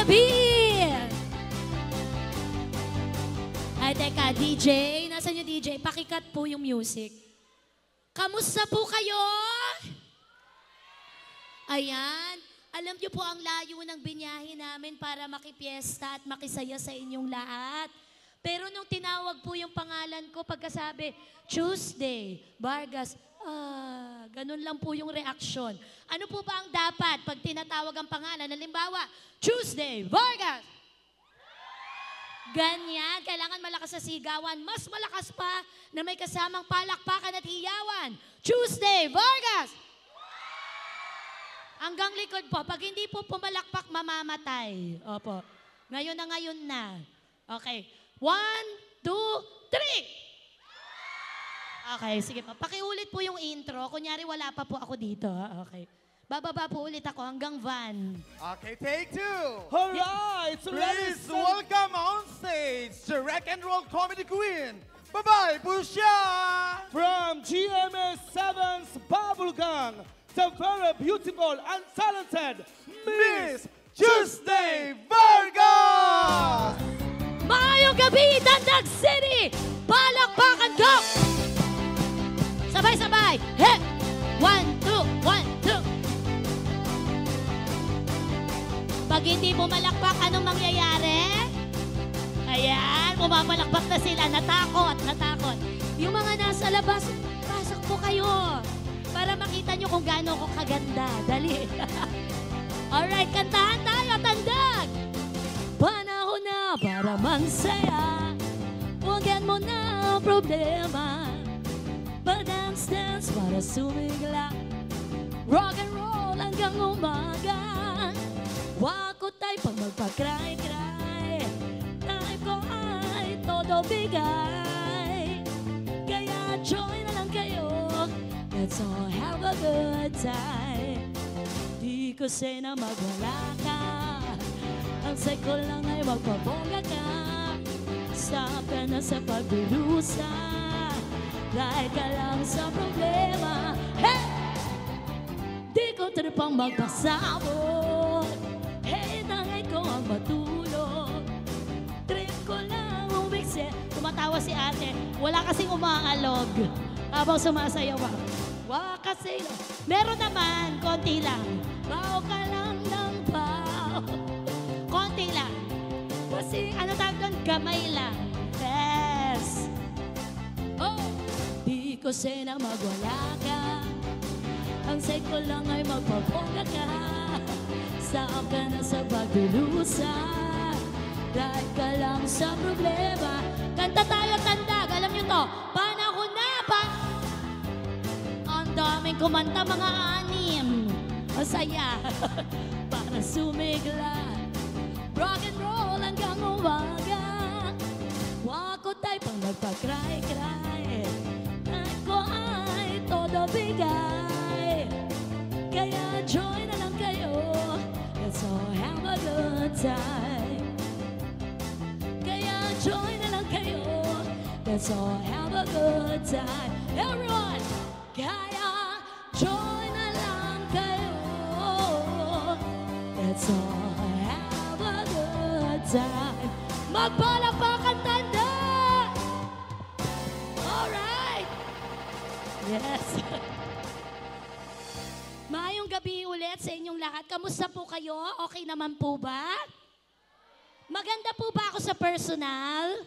gabi! Ay, teka, DJ. Nasaan yung DJ? Pakikat po yung music. Kamusta po kayo? Ayan. Alam niyo po ang layo ng binyahe namin para makipiesta at makisaya sa inyong lahat. Pero nung tinawag po yung pangalan ko, pagkasabi, Tuesday, Vargas, ganun lang po yung reaksyon. Ano po ba ang dapat pag tinatawag ang pangalan? Halimbawa, Tuesday, Vargas! Ganyan, kailangan malakas sa sigawan. Mas malakas pa na may kasamang palakpakan at hiyawan. Tuesday, Vargas! Hanggang likod po. Pag hindi po pumalakpak, mamamatay. Opo. Ngayon na. Okay. 1, 2, 3! Okay, sige po. Pakiulit po yung intro. Kunyari, wala pa po ako dito. Okay. Bababa po ulit ako hanggang van. Okay, take 2. Alright, so Please welcome on stage the rock and roll comedy queen, Babae Pusha! From GMS 7's Bubblegum, the very beautiful and talented Miss Tuesday Vargas! Maayong gabi, Dandag City! Palakpakan ko! Sabay-sabay! He! 1, 2, 1, 2! Pag hindi pumalakpak, anong mangyayari? Ayan, pumapalakpak na sila. Natakot. Yung mga nasa labas, pasok po kayo. Para makita nyo kung gaano ako kaganda. Dali. Alright, kantahan tayo, Tandag! Panahon na para mangsaya. Huwagyan mo na ang problema. Padance-dance para sumigla. Rock and roll hanggang umaga. Wako tayo pag magpa-cry-cry. Time ko ay todo bigay. Kaya join na lang kayo. Let's all have a good time. Di ko say na magwala ka. Ang say ko lang ay magpabongga ka. Stop ka na sa pagbilusa. Dahil ka lang sa problema. Hey! Di ko tripang magpasabot. Hey, tangay ko ang matulog. Trip ko lang umiksi. Tumatawa si ate. Wala kasing umaalog habang sumasayaw ako. Wala kasi. Meron naman, konti lang. Bao ka lang ng bao. Konti lang. Kasi ano tawag doon? Kamay lang. Yes. Oh, di ko say na magwala ka. Ang say ko lang ay magpabongga ka. Saan ka na sa pagbilusa. Dahil ka lang sa problema. Kanta tayo, Tandag. Alam nyo to, panahon na pa. Ang daming kumanta, mga anim. Masaya. Para sumigla. Rock and roll hanggang umaga. Wako tayo pang magpa-cry-cry. Dahil ko ay todo bigay. Kaya join na lang kayo. Let's all have a good time. Kaya join na lang kayo. Let's all have a good time. Everyone! Kaya join na lang kayo. Let's all have a good time. Magpalakpakan, Tanda! Alright! Yes! Maayong gabi ulit sa inyong lahat. Kamusta po kayo? Okay naman po ba? Maganda po ba ako sa personal?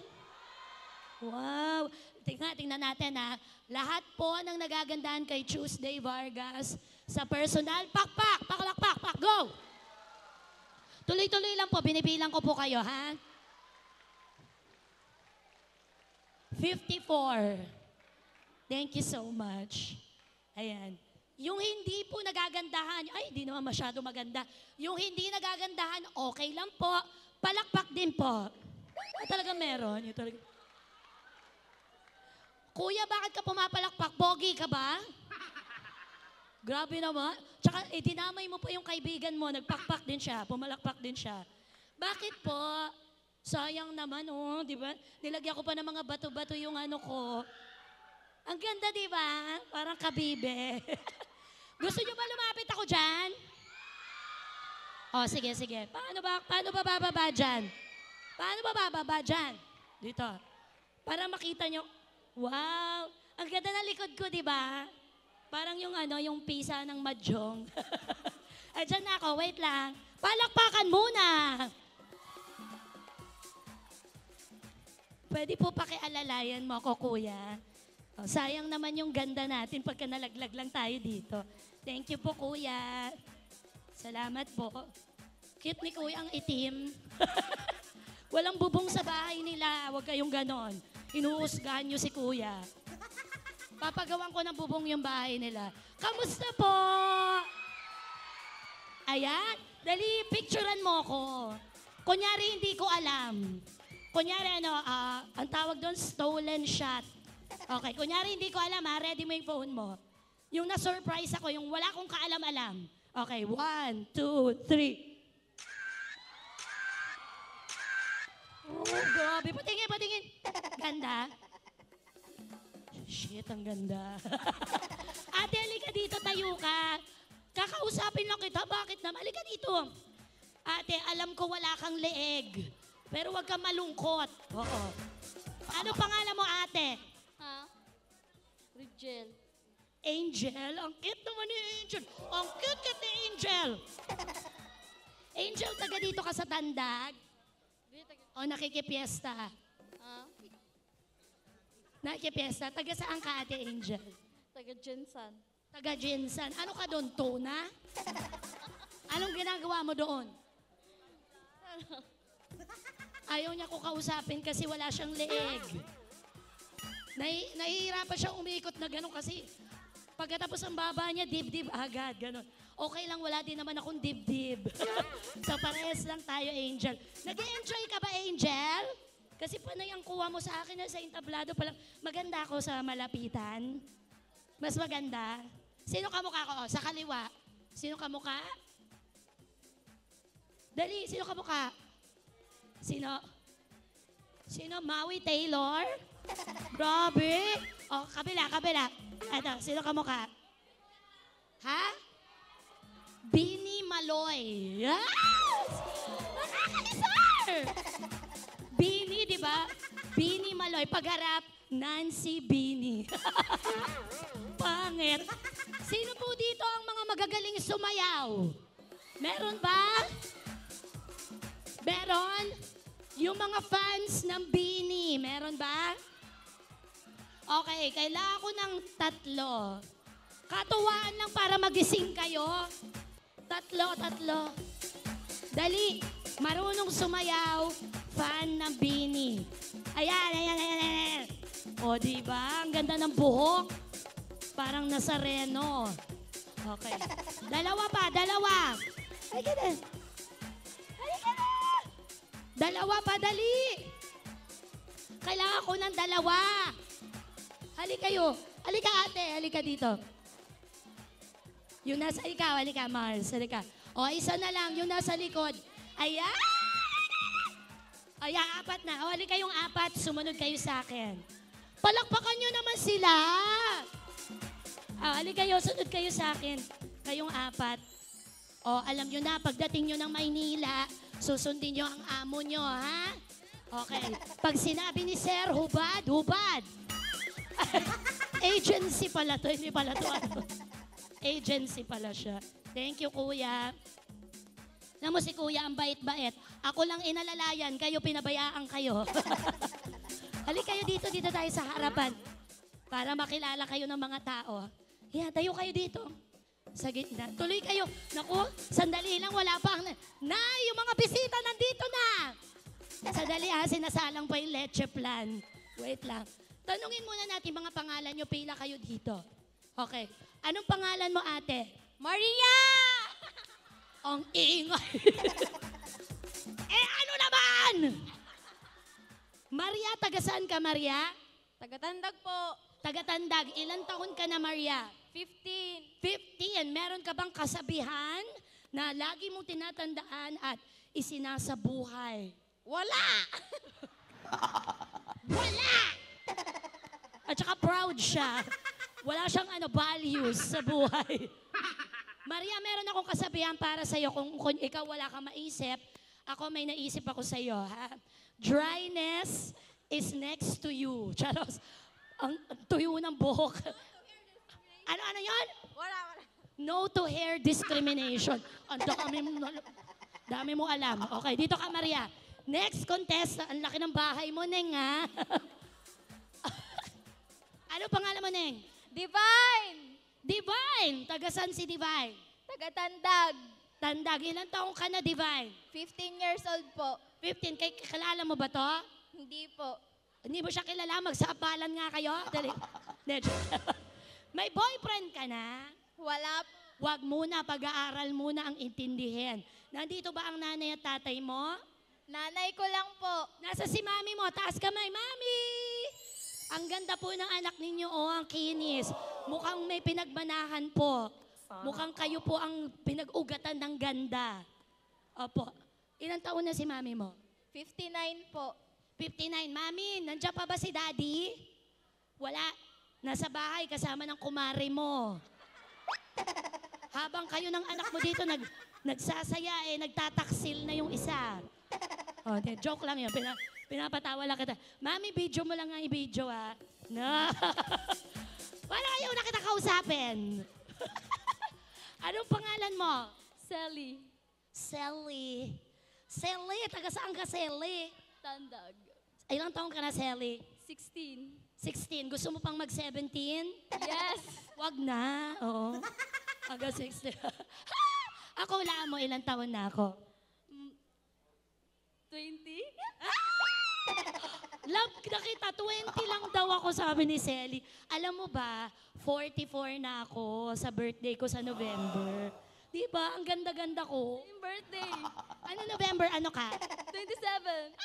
Wow! Tingnan natin ha. Lahat po ng nagagandahan kay Tuesday Vargas sa personal. Pakpak! Pakalakpak! Pak! Go! Tuloy-tuloy lang po. Binibilang ko po kayo, ha? 54. Thank you so much. Ayan. Yung hindi po nagagandahan, ay, hindi naman masyado maganda. Yung hindi nagagandahan, okay lang po. Palakpak din po. Talaga meron. Yung talaga. Kuya, bakit ka pumapalakpak? Pogi ka ba? Grabe naman. Tsaka, dinamay mo po yung kaibigan mo. Nagpakpak din siya. Pumalakpak din siya. Bakit po? Sayang naman, oh. Di ba? Nilagyan ko pa ng mga bato-bato yung ano ko. Ang ganda, di ba? Parang kabibe. Gusto nyo ba lumapit ako dyan? O, sige, sige. Paano ba bababa dyan? Paano ba bababa dyan? Dito. Para makita nyo. Wow! Ang ganda ng likod ko, di ba? Parang yung yung pisa ng mahjong. Dyan na ako, wait lang. Palakpakan muna! Pwede po pakialalayan mo ako, kuya. O, sayang naman yung ganda natin pagka nalaglag lang tayo dito. Thank you po, kuya. Salamat po. Cute ni kuya ang itim. Walang bubong sa bahay nila. Huwag kayong ganon. Inuusgahan nyo si kuya. Papagawan ko ng bubong yung bahay nila. Kamusta po? Ayan. Dali, picturean mo ko. Kunyari, hindi ko alam. Kunyari, ang tawag doon, stolen shot. Okay, kunyari, hindi ko alam, ha? Ready mo yung phone mo. Yung na-surprise ako, yung wala akong kaalam-alam. Okay, 1, 2, 3. Oh, grabe. Patingin, patingin. Ganda. Shit, ang ganda. Ate, halika dito, tayo ka. Kakausapin lang kita. Bakit naman? Halika dito. Ate, alam ko wala kang leeg. Pero wag kang malungkot. Oo. Ano pangalan mo, ate? Ha? Rigel. Angel? Ang cute naman ni Angel. Ang cute ni Angel. Angel, taga dito ka sa Tandag? O nakikipiesta? Ha? Nakikipiesta? Taga saan ka, ate Angel? Taga Jensan. Taga Jinsan. Ano ka doon, tuna? Anong ginagawa mo doon? Ayaw niya ko kausapin kasi wala siyang leeg. Nahihirapan siya umikot na gano'n kasi pagkatapos ang baba niya, dibdib agad, gano'n. Okay lang, wala din naman akong dibdib. So parehas lang tayo, Angel. Nag-enjoy ka ba, Angel? Kasi panay ang kuha mo sa akin na sa entablado pa lang. Maganda ako sa malapitan. Mas maganda. Sino kamukha ko? Sa kaliwa. Sino kamukha? Dali, sino kamukha? Sino? Sino? Maui Taylor? Grabe. Oh, kabila, kabila. Ito, sino kamukha? Ha? Bini Maloy. Yes! Nakakalisar! Bini, di ba? Bini Maloy. Pagharap, Nancy Bini. Pangit. Sino po dito ang mga magagaling sumayaw? Meron ba? Meron? Yung mga fans ng Bini, meron ba? Okay, kailangan ko ng 3. Katuwaan lang para magising kayo. 3. Dali, marunong sumayaw, fan ng Bini. Ayan, ayan, ayan, ayan. O, diba? Ang ganda ng buhok. Parang Nazareno. Okay. Dalawa pa, dalawa. Halika na. Halika na. Dalawa pa, dali. Kailangan ko ng 2. Halika kayo. Halika ate, halika dito. Yung nasa ikaw, halika Mars, halika. O, isa na lang, yung nasa likod. Ayan! Ayan, 4 na. O, halika yung 4, sumunod kayo sa akin. Palakpakan nyo naman sila. Halika kayo, sunod kayo sa akin. Kayong 4. O, alam nyo na, pagdating nyo ng Maynila, susundin nyo ang amo nyo, ha? Okay. Pag sinabi ni Sir, hubad, hubad. Agency pala to, hindi pala to. Agency pala siya. Thank you, kuya. Alam mo si kuya, ang bait-bait. Ako lang inalalayan, kayo pinabayaan kayo. Halika kayo dito, dito tayo sa harapan. Para makilala kayo ng mga tao. Yeah, tayo kayo dito. Sa gitna. Tuloy kayo. Naku, sandali lang, wala pa ang... Nay, yung mga bisita nandito na! Sandali sinasalang pa yung leche plan. Wait lang. Tanungin muna natin mga pangalan nyo, pila kayo dito. Okay. Anong pangalan mo, ate? Maria! Ang ingay. Ano naman? Maria, taga saan ka, Maria? Tagatandag po. Taga-Tandag. Ilan taon ka na, Maria? 15. 15. Meron ka bang kasabihan na lagi mong tinatandaan at isinasabuhay? Wala! Wala! At saka proud siya. Wala siyang values sa buhay. Maria, meron akong kasabihan para sa'yo. Kung ikaw wala kang maisip, ako may naisip ako sa'yo, ha? Dryness is next to you. Charos, ang tuyo ng buhok. Ano yon? Wala. No to hair discrimination. Ang dami mo alam. Okay, dito ka, Maria. Next contest, ang laki ng bahay mo, Neng, ha? Ano pangalan mo, Neng? Divine! Divine! Tagasan si Divine? Tagatandag. Tandag, ilang taong ka na, Divine? 15 years old po. 15. Kalala mo ba to? Hindi po. Hindi mo siya kilala? Magsabalan nga kayo? Dali. Hindi, joke. May boyfriend ka na? Wala po. Huwag muna, pag-aaral muna ang intindihin. Nandito ba ang nanay at tatay mo? Nanay ko lang po. Nasa si mami mo, taas kamay, mami! Ang ganda po ng anak ninyo, oh, ang kinis. Mukhang may pinagbanahan po. Mukhang kayo po ang pinag-ugatan ng ganda. Opo. Ilang taon na si mami mo? 59 po. 59. Mami, nandiyan pa ba si daddy? Wala. Nasa bahay kasama ng kumare mo. Habang kayo ng anak mo dito nagsasaya, nagtataksil na yung isa. Oh, joke lang yun. Pinapatawa lang kita. Mami, video mo lang nga i-video, ha? No. Wala ayaw na kita kausapin. Anong pangalan mo? Sally. Sally. Sally, taga saan ka, Sally? Tandag. Ilang taong ka na, Sally? 16. 16. Gusto mo pang mag-17? Yes. Wag na. Oo. Hanggang 16. Ako, wala mo. Ilang taon na ako? 20? Love na kita. 20 lang daw ako, sabi ni Sally. Alam mo ba, 44 na ako sa birthday ko sa November. Di ba? Ang ganda-ganda ko. Yung birthday. Ano November? Ano ka? 27.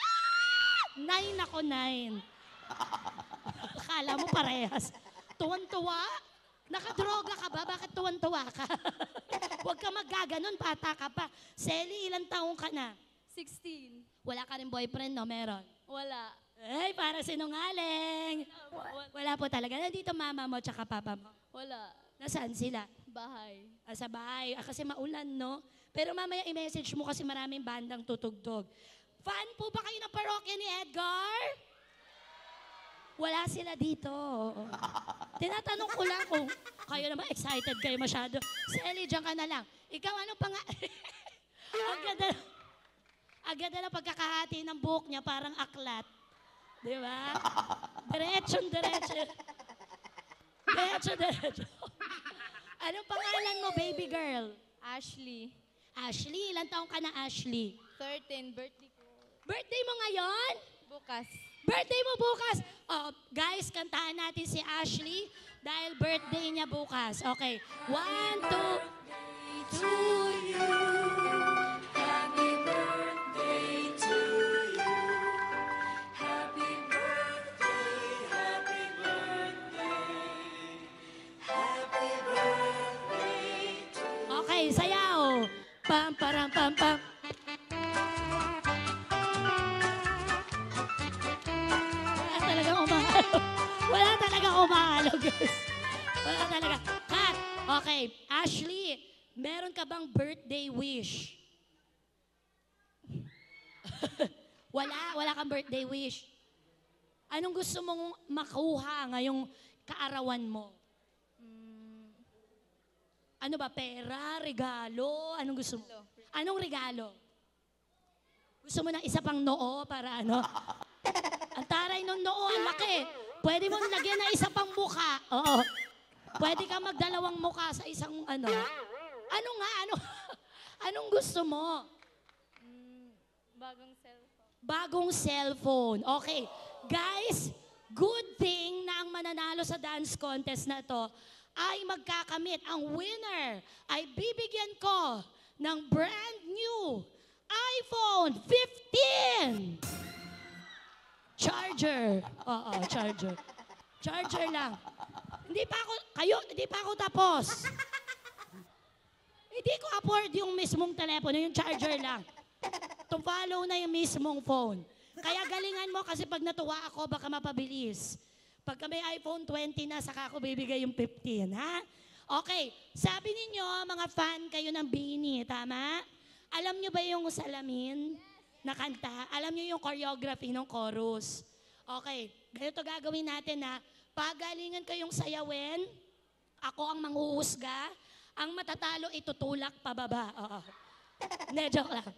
9 ako, 9. Akala mo parehas. Tuwan-tuwa? Nakadroga ka ba? Bakit tuwan-tuwa ka? Huwag ka maggaganon, bata ka pa. Sally, ilang taong ka na? 16. Wala ka rin boyfriend, no? Meron? Wala. Ay, para sinungaling. Wala po talaga. Nandito mama mo tsaka papa mo. Wala. Nasaan sila? Bahay. Sa bahay. Kasi maulan, no? Pero mamaya i-message mo kasi maraming bandang tutugtog. Fan po ba kayo ng parokya ni Edgar? Wala sila dito. Tinatanong ko lang kung kayo naman excited kayo masyado. Sally, dyan ka na lang. Ikaw, ano pa nga? Ang ganda ng pagkakahati ng buhok niya, parang aklat. Di ba? Diretso. Anong pangalan mo, baby girl? Ashley. Ashley, ilang taong ka na, Ashley? 13. Birthday ko. Birthday mo ngayon? Bukas. Birthday mo bukas. Oh, guys, kantahan natin si Ashley dahil birthday niya bukas. Okay. 1, 2, to you. Happy birthday to you. Happy birthday, happy birthday. Happy birthday to you. Okay, sayaw. Pam, param, pam, pam. Wala talaga umahalo, guys. Wala talaga. Kat, okay. Ashley, meron ka bang birthday wish? Wala kang birthday wish. Anong gusto mong makuha ngayong kaarawan mo? Ano ba? Pera? Regalo? Anong gusto mo? Anong regalo? Gusto mo ng isa pang noo para ano? Ang taray ng noo, ang laki. Pwede mo lagyan ng isa pang mukha. Oo. Pwede ka magdalawang mukha sa isang ano. Ano nga? Anong gusto mo? Bagong cellphone. Bagong cellphone. Okay. Guys, good thing na ang mananalo sa dance contest na to ay magkakamit. Ang winner ay bibigyan ko ng brand new iPhone 15! Charger. Oo, charger. Charger lang. Hindi pa ako tapos. Hindi ko afford yung mismong telepono, yung charger lang. To follow na yung mismong phone. Kaya galingan mo kasi pag natuwa ako, baka mapabilis. Pagka may iPhone 20 na, saka ako bibigay yung 15, ha? Okay, sabi ninyo, mga fan kayo ng Bini, tama? Alam nyo ba yung salamin na kanta? Alam nyo yung choreography ng chorus? Okay, ganito gagawin natin na pagalingan kayong sayawin, ako ang manghuhusga, ang matatalo itutulak pababa. Oo. Hindi, joke lang.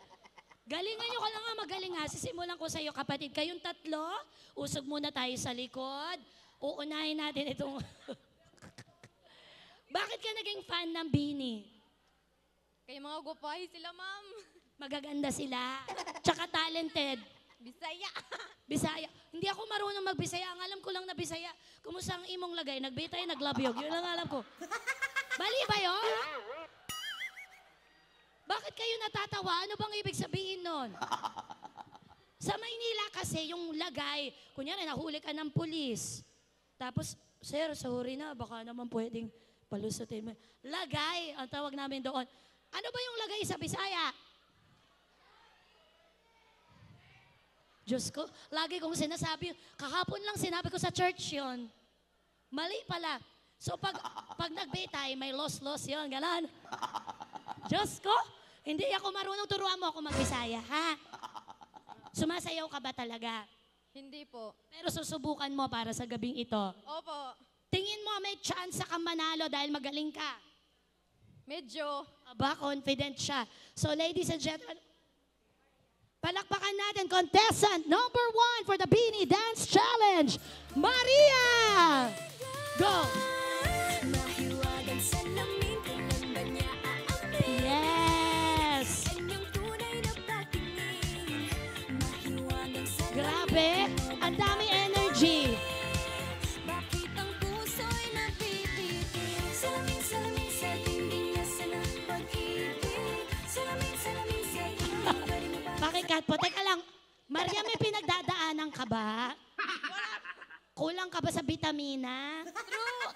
Galingan nyo ka lang nga magaling ha. Sisimulan ko sa iyo kapatid. Kayong tatlo, usog muna tayo sa likod. Uunahin natin itong... Bakit ka naging fan ng Bini? Kaya mga gupay sila, ma'am. Magaganda sila. Tsaka talented. Bisaya. Bisaya. Hindi ako marunong magbisaya. Ang alam ko lang na Bisaya. Kumusta ang imong lagay? Nagbitay, naglabyog. Yun lang alam ko. Bali ba yun? Bakit kayo natatawa? Ano bang ibig sabihin nun? Sa Maynila kasi, yung lagay, kunyari, nahuli ka ng pulis. Tapos, sir, sorry na, baka naman pwedeng palusutin mo. Lagay, ang tawag namin doon. Ano ba yung lagay sa Bisaya? Diyos ko, lagi kong sinasabi, kahapon lang sinabi ko sa church yon. Mali pala. So pag nagbitay, may loss yon, ganon. Diyos ko, hindi ako marunong, turuan mo ako mag-Bisaya, ha? Sumasayaw ka ba talaga? Hindi po. Pero susubukan mo para sa gabing ito. Opo. Tingin mo may chance kang manalo dahil magaling ka. Medyo. Aba, confident siya. So ladies and gentlemen, palakpakan natin contestant number 1 for the Bini Dance Challenge, Maria! Go! Mahiwagang salamin, kailan ba niya aamin? Yes! Kanyang tunay na patingin. Mahiwagang salamin, Grabe! Ang dami energy! bakit ang puso'y napipitin? Salamin, salamin sa dingding niya sa pag-ibig. Salamin, salamin sa dingding, pwede mo ba? Bakit, Katpo? Teka lang, Maria, may pinagdadaanan ka ba? Kulang ka ba sa vitamina? True!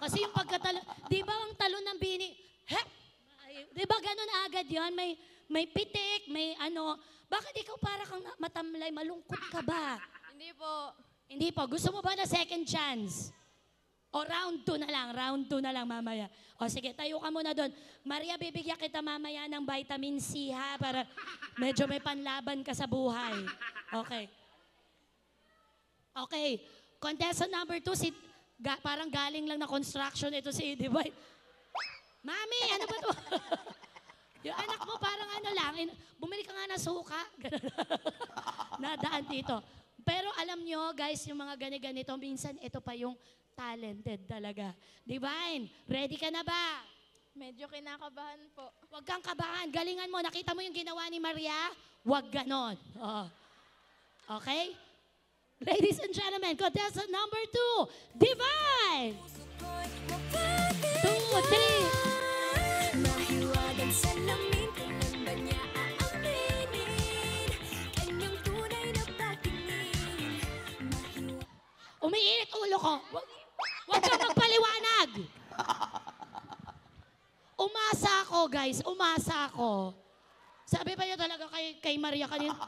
Kasi yung pagkatalo, di ba ang talon ng Bini, hep! Di ba ganun agad yon? May pitik, may ano. Bakit ikaw para kang matamlay, malungkot ka ba? Hindi po. Hindi po. Gusto mo ba na second chance? O round 2 na lang mamaya. O sige, tayo ka muna doon. Maria, bibigyan kita mamaya ng vitamin C ha, para medyo may panlaban ka sa buhay. Okay. Okay. Contestant number 2, parang galing lang na construction ito si Divine. Mami, ano ba to? Yung anak mo parang ano lang, bumili ka nga ng suka. Nadaan dito. Pero alam nyo, guys, yung mga gani-ganito, minsan ito pa yung talented talaga. Divine, ready ka na ba? Medyo kinakabahan po. Huwag kang kabahan. Galingan mo. Nakita mo yung ginawa ni Maria? Huwag ganon. Oo. Okay? Ladies and gentlemen, contestant number 2, Divine! 2, 3. Mahiwagang salamin, kailan ba niya aaminin? Kanyang tunay na patingin. Umiinit ulo ko. Huwag kang magpaliwanag. Umasa ako, guys. Umasa ako. Sabi pa niya talaga kay Maria kanina,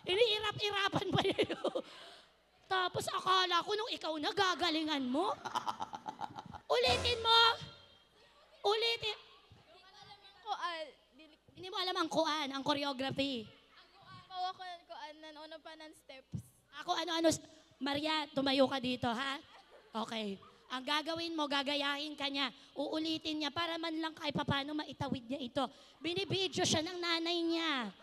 iniirap-irapan pa niya yun. Tapos akala ko nung ikaw nagagalingan mo. Ulitin mo. Ulitin. Ko, Hindi mo alam ang kuan, ang choreography. ako ano pa ng steps. Ako ano-ano. Maria, tumayo ka dito, ha? Okay. Ang gagawin mo, gagayahin ka niya. Uulitin niya para man lang kahit paano maitawid niya ito. Binibidyo siya ng nanay niya.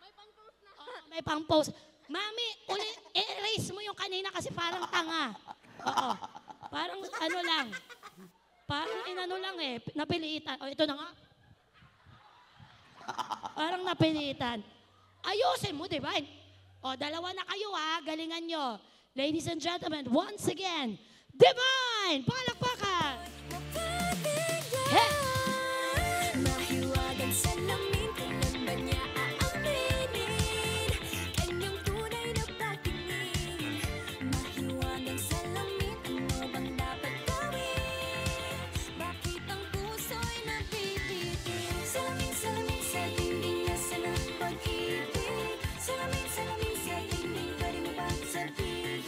May pang-post na. May pang-post. Mami, erase mo yung kanina kasi parang tanga. Oo. Parang ano lang. Parang inano lang eh. Napilitan. O, ito na nga. Parang napilitan. Ayusin mo, di ba? O, dalawa na kayo ha. Galingan nyo. Ladies and gentlemen, once again, Divine! Palakpakan! Hey! Mahiwagang salamin, kailan ba niya aaminin? Kanyang tunay na patingin. Mahiwagang salamin, ano bang dapat gawin? Bakit ang puso'y nabibitin? Salamin, salamin sa dingding niya sa pag-ibig. Salamin, salamin sa dingding, pwede mo bang sabihin?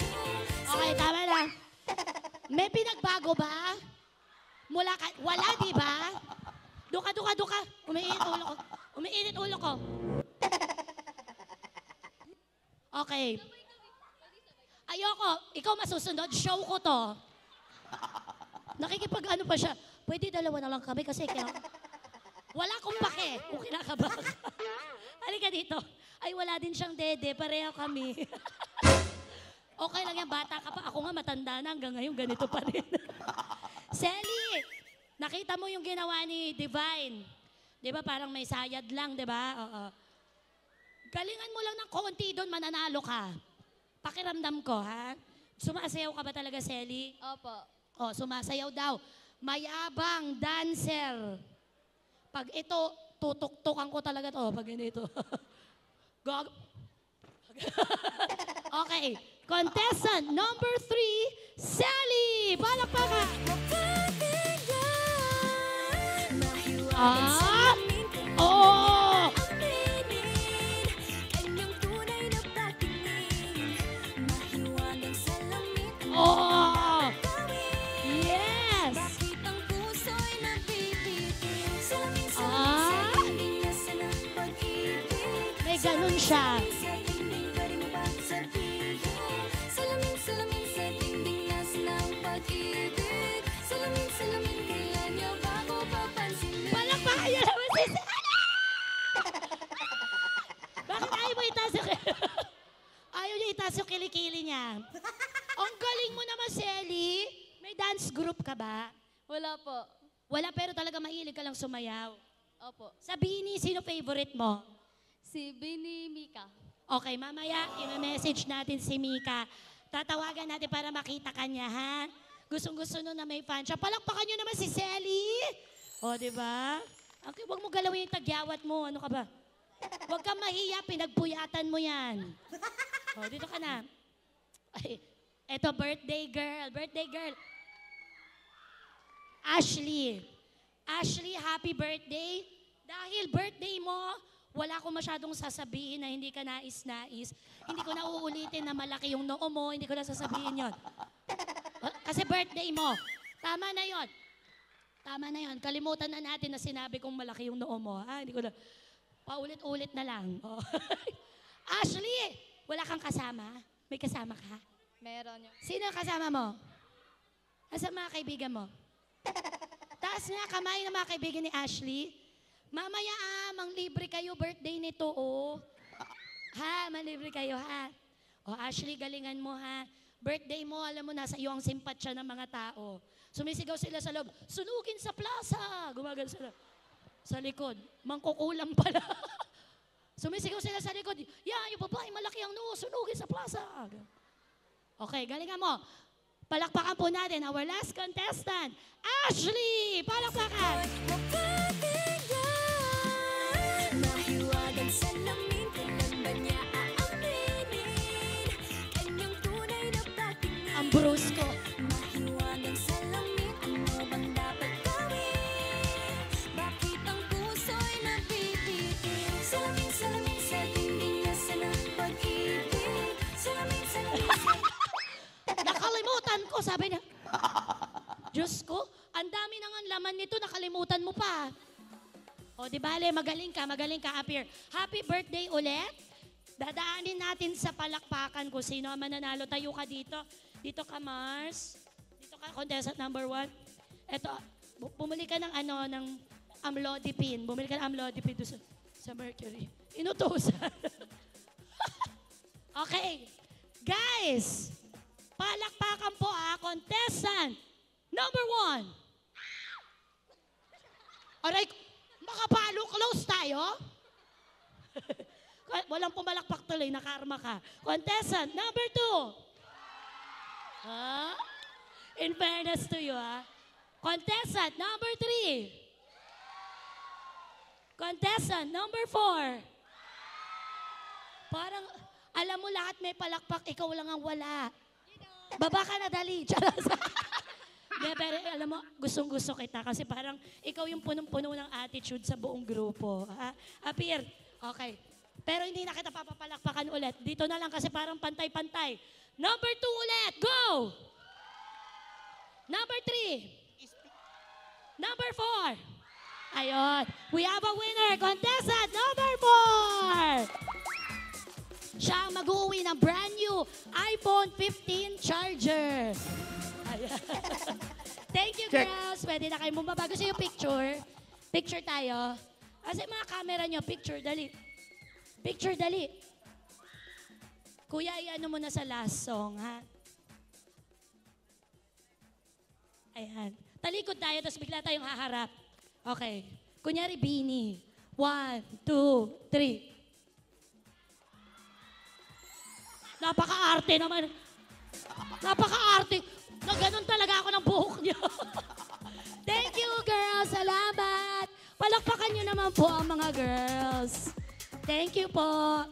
Okay, tama lang. May pinagbago ba? Wala, di ba? Duka. Umiinit ulo ko. Umiinit ulo ko. Okay. Ayoko. Ikaw masusunod. Show ko to. Nakikipag-ano pa siya. Pwede dalawa na lang kami kasi wala akong pake kung kinakabahan ka. Halika dito. Ay, wala din siyang dede. Pareho kami. Okay lang yan. Bata ka pa. Ako nga matanda na. Hanggang ngayon, ganito pa rin. Selly, nakita mo yung ginawa ni Divine. Di ba? Parang may sayad lang, di ba? Oo. Galingan mo lang ng konti doon, mananalo ka. Pakiramdam ko, ha? Sumasayaw ka ba talaga, Selly? Opo. Oh, sumasayaw daw. Mayabang dancer. Pag ito, tutuktukan ko talaga to. Pag ganito. Okay. Contestant number 3, Sally. Palakpakan. Ah! Oh! Oh! Yes! Ah! May ganun siya. Palakpakan niyo naman si Sally! Bakit ayaw mo itaas yung ayaw niya itaas yung kilikili niya? Ang galing mo naman, Sally. May dance group ka ba? Wala po. Wala, pero talaga mahilig ka lang sumayaw. Opo. Sabihin ni, sino favorite mo? Si Bini Mika. Okay, mamaya, i-message natin si Mika. Tatawagan natin para makita ka niya, ha? Gustong-gusto nun na may fan siya. Palakpakan niyo naman si Sally. O, di ba? Okay, huwag mo galawin yung tagyawat mo. Ano ka ba? Huwag kang mahiya, pinagpuyatan mo yan. O, dito ka na. Ay, eto, birthday girl. Birthday girl. Ashley. Ashley, happy birthday. Dahil birthday mo, wala akong masyadong sasabihin na hindi ka nais-nais. Hindi ko na uulitin na malaki yung noo mo. Hindi ko na sasabihin yon. Kasi birthday mo. Tama na yon. Tama na yon. Kalimutan na natin na sinabi kong malaki yung noo mo. Ha? Hindi ko na. Paulit-ulit na lang. Oh. Ashley, wala kang kasama? May kasama ka? Meron yung... Sino ang kasama mo? Asa mga kaibigan mo? Taas nga kamay ng mga kaibigan ni Ashley. Mamaya manglibre kayo birthday nito, oh. Ha, manlibre kayo, ha? O, Ashley, galingan mo, ha? Birthday mo, alam mo, nasa iyo ang simpatsya ng mga tao. Sumisigaw sila sa loob, sunugin sa plaza. Gumagal sila. Sa likod, mangkukulam pala. Sumisigaw sila sa likod, yan, yung babae, malaki ang noo, sunugin sa plaza. Okay, galingan mo. Palakpakan po natin our last contestant, Ashley! Palakpakan! Mahiwagang salamin, kailan ba niya aaminin? Kanyang tunay na patingin. Ang bruise ko. Mahiwagang salamin, ano bang dapat gawin? Bakit ang puso'y napipitin? Salamin sa tingin niya sa ng pag-ibig. Salamin sa Nakalimutan ko, sabi niya. Diyos ko, ang dami nang ang laman nito, nakalimutan mo pa. O, di bale, magaling ka, appear. Happy birthday ulit. Dadaanin natin sa palakpakan kung sino ang mananalo. Tayo ka dito. Dito ka, Mars. Dito ka, contestant number 1. Eto, bumili ka ng ng amlodipine. Bumili ka ng amlodipine doon sa Mercury. Inutusan. Okay. Guys, palakpakan po contestant number 1. Aray, makapalo, close tayo. Walang pumalakpak tuloy, nakarma ka. Contestant number 2. Ha? In fairness to you, ha? Contestant number 3. Contestant number 4. Parang, alam mo lahat may palakpak, ikaw lang ang wala. Baba ka na, dali. Charas. De, pero alam mo, gustong-gusto kita kasi parang ikaw yung punong-puno ng attitude sa buong grupo. Ha? Appear. Okay. Pero hindi na kita papapalakpakan ulit. Dito na lang kasi parang pantay-pantay. Number 2 ulit. Go! Number 3. Number 4. Ayun. We have a winner. Contestant number 4. Siya ang mag-uwi ng brand new iPhone 15 charger. Ayan. Thank you, Check. girls. Pwede na kayo bumaba. Gusto yung picture? Picture tayo. Kasi mga camera nyo, picture, dali. Picture, dali. Kuya, iano mo na sa last song, ha? Ayan. Talikod tayo, tapos bigla tayong haharap. Okay. Kunyari, Bini. 1, 2, 3. Napaka-arte naman. Napaka-arte. Na ganun talaga ako ng buhok niyo. Thank you, girls. Salamat. Palakpakan niyo naman po ang mga girls. Thank you po.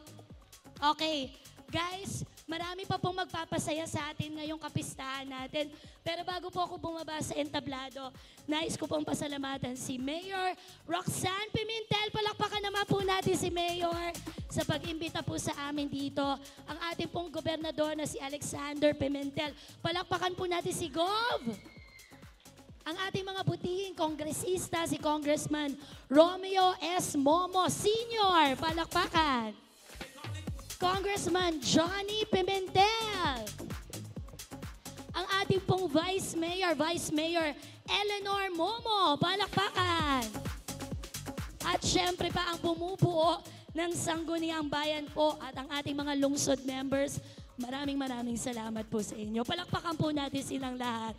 Okay. Guys, marami pa pong magpapasaya sa atin ngayong kapistahan natin. Pero bago po ako bumaba sa entablado, nais ko pong pasalamatan si Mayor Roxanne Pimentel. Palakpakan naman po natin si Mayor sa pag-imbita po sa amin dito. Ang ating pong gobernador na si Alexander Pimentel. Palakpakan po natin si Gov. Ang ating mga butihing kongresista, si Congressman Romeo S. Momo Sr. Palakpakan. Congressman Johnny Pimentel. Ang ating pong Vice Mayor Eleanor Momo. Palakpakan. At syempre pa ang bumubuo ng Sangguniang Bayan po at ang ating mga lungsod members. Maraming salamat po sa inyo. Palakpakan po natin silang lahat.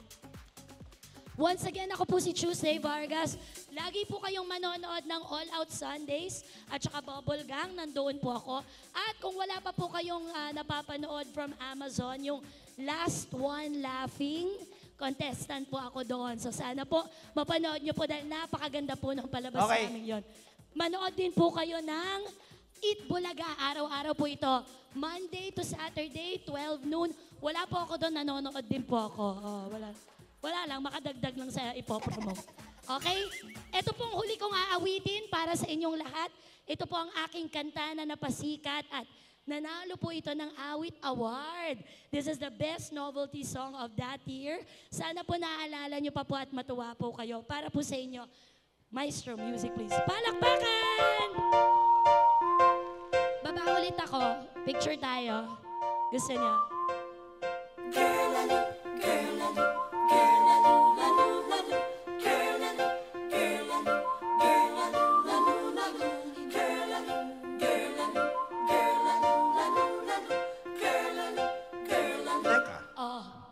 Once again, ako po si Tuesday Vargas. Lagi po kayong manonood ng All Out Sundays at saka Bubble Gang, nandoon po ako. At kung wala pa po kayong napapanood from Amazon, yung Last One Laughing, contestant po ako doon. So sana po mapanood nyo po dahil napakaganda po ng palabas namin yon. Manood din po kayo ng Eat Bulaga. Araw-araw po ito. Monday to Saturday, 12 noon. Wala po ako doon, nanonood din po ako. Wala lang, makadagdag lang sa ipopromote. Okay? Ito pong huli kong aawitin para sa inyong lahat. Ito po ang aking kanta na napasikat at nanalo po ito ng Awit Award. This is the best novelty song of that year. Sana po naaalala nyo pa po at matuwa po kayo. Para po sa inyo, Maestro Music please. Palakpakan! Baba ulit ako. Picture tayo. Gusto niyo?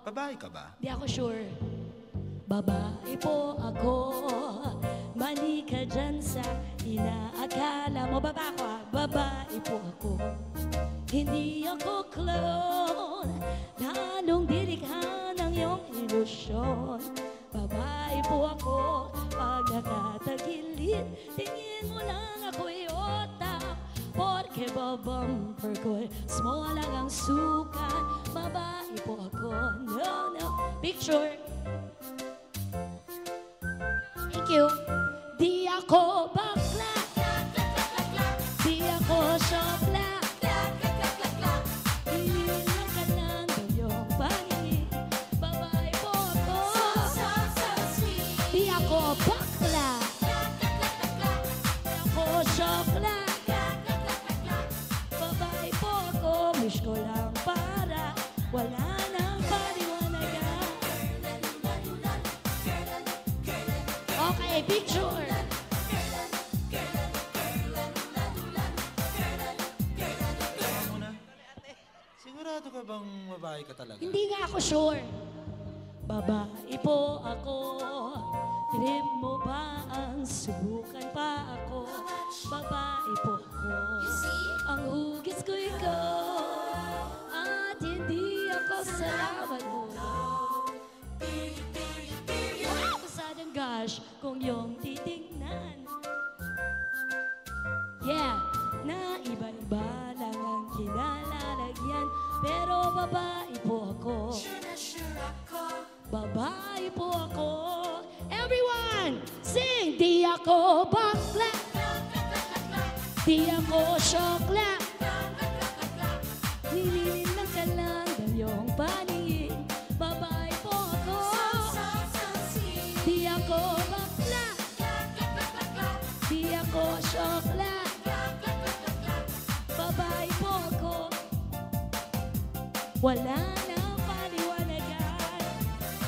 Babae ka ba? Di ako sure. Babae po ako, mali ka dyan sa inaakala mo. Baba ako ha, babae po ako. Hindi ako clone, lalong dirikha ng iyong ilusyon. Babae po ako, pag nakatagilid, tingin mo lang ako'y otak. Porque babumper ko'y small lang ang sukat. Babae po ako, no. Picture. Thank you. Di ako bakla. Di ako syokla. Hinilang ka ng iyong pangingin. Babae po ako. Di ako bakla. Di ako syokla. Babae po ako. Wish ko lang para wala nang paliwanagan. Okay, picture. Sigurado ka bang babae ka talaga? Hindi nga ako sure. Babae po ako. Trip mo ba ang subukan pa ako? Babae po ako. Ang hugis ko ikaw. At hindi ako salamat mo. Wow, sudden gosh, kung iyong titignan. Yeah, na iba-iba lang ang kinalalagyan. Pero babae po ako. Babae po ako. Everyone, sing! Di ako bakla. Di ako syokla. Nililang ka lang ng iyong paningin. Babae po ako. Di ako bakla. ako syokla. Babae po ako. Wala nang paliwanagan.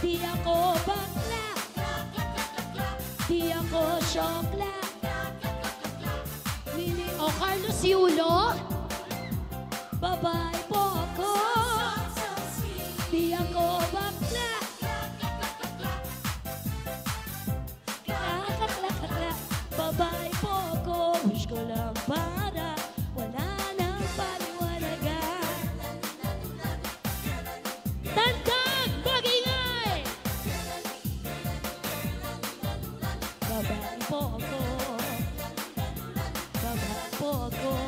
Di ako bakla. Di ako syokla. O Carlos Yulo? Babae po ako. Di ako bakla. Kakakla. Babae po ako. Wish ko lang para wala nang paliwanagan. Tantag! Mag-ingay! Babae po ako. Babae po ako.